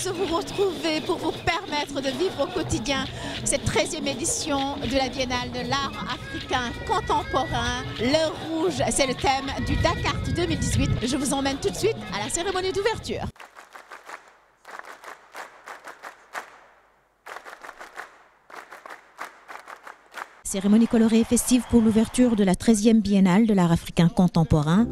de vous retrouver pour vous permettre de vivre au quotidien cette 13e édition de la Biennale de l'art africain contemporain. L'heure rouge, c'est le thème du Dakar 2018. Je vous emmène tout de suite à la cérémonie d'ouverture. Cérémonie colorée et festive pour l'ouverture de la 13e Biennale de l'art africain contemporain.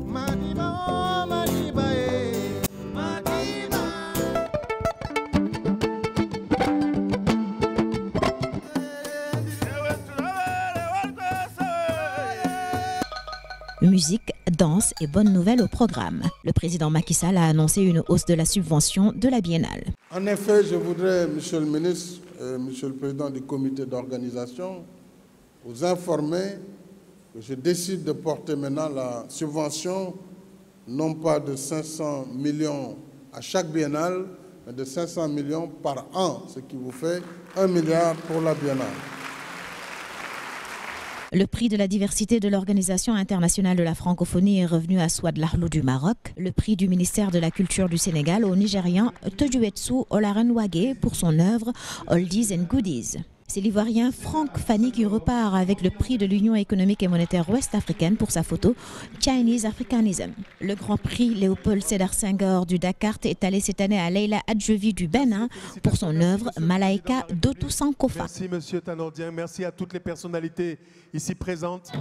Musique, danse et bonnes nouvelles au programme. Le président Macky Sall a annoncé une hausse de la subvention de la Biennale. En effet, je voudrais, Monsieur le ministre, Monsieur le président du comité d'organisation, vous informer que je décide de porter maintenant la subvention, non pas de 500 millions à chaque biennale, mais de 500 millions par an, ce qui vous fait 1 milliard pour la biennale. Le prix de la diversité de l'Organisation internationale de la francophonie est revenu à Souad Lahlou du Maroc. Le prix du ministère de la Culture du Sénégal au Nigérian Tojuetsu Olarenwage pour son œuvre Oldies and Goodies. C'est l'Ivoirien Franck Fanny qui repart avec le prix de l'Union économique et monétaire ouest-africaine pour sa photo Chinese Africanism. Le grand prix Léopold Sédar Senghor du Dakar est allé cette année à Leila Adjevi du Bénin pour son œuvre Malaika Dotou Sankofa. Merci Monsieur Tanordien, merci à toutes les personnalités ici présentes.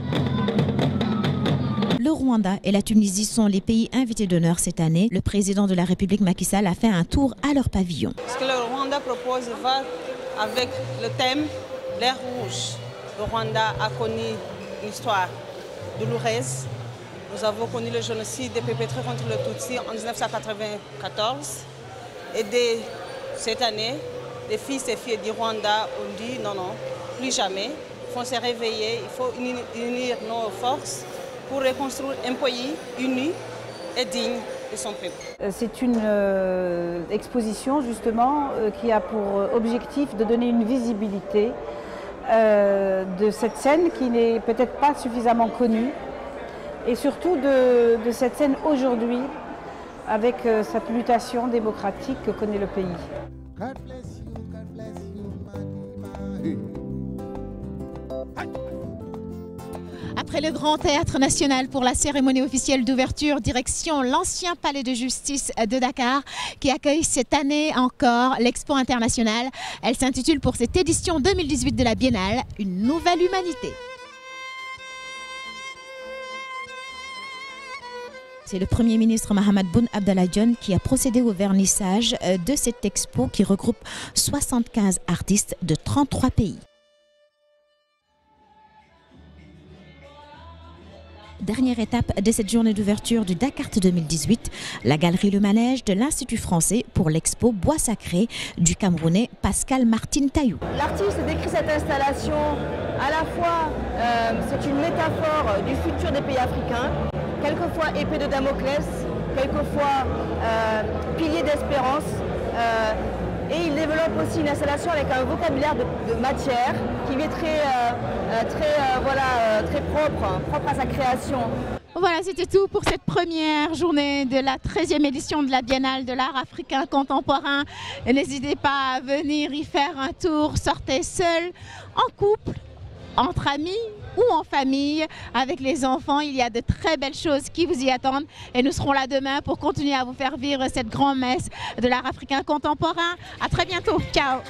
Le Rwanda et la Tunisie sont les pays invités d'honneur cette année. Le président de la République Macky Sall a fait un tour à leur pavillon. Ce que le Rwanda propose va avec le thème l'air rouge. Le Rwanda a connu une histoire douloureuse. Nous avons connu le génocide perpétré contre le Tutsi en 1994. Et dès cette année, les fils et filles du Rwanda ont dit non, non, plus jamais. Il faut se réveiller, il faut unir nos forces pour reconstruire un pays uni et digne de son peuple. C'est une exposition justement qui a pour objectif de donner une visibilité de cette scène qui n'est peut-être pas suffisamment connue et surtout de cette scène aujourd'hui avec cette mutation démocratique que connaît le pays. God bless you, God bless you, Après le Grand Théâtre National pour la cérémonie officielle d'ouverture, direction l'ancien palais de justice de Dakar qui accueille cette année encore l'Expo internationale. Elle s'intitule pour cette édition 2018 de la Biennale « Une nouvelle humanité ». C'est le Premier ministre Mahammed Boun Abdallah Dionne qui a procédé au vernissage de cette expo qui regroupe 75 artistes de 33 pays. Dernière étape de cette journée d'ouverture du Dakar 2018, la galerie Le Manège de l'Institut français pour l'expo Bois sacré du Camerounais Pascal Martin Taillou. L'artiste décrit cette installation à la fois, c'est une métaphore du futur des pays africains, quelquefois épée de Damoclès, quelquefois pilier d'espérance. Et il développe aussi une installation avec un vocabulaire de matière qui est très propre à sa création. Voilà, c'était tout pour cette première journée de la 13e édition de la Biennale de l'art africain contemporain. N'hésitez pas à venir y faire un tour, sortez seul, en couple, entre amis ou en famille, avec les enfants. Il y a de très belles choses qui vous y attendent et nous serons là demain pour continuer à vous faire vivre cette grande messe de l'art africain contemporain. À très bientôt. Ciao.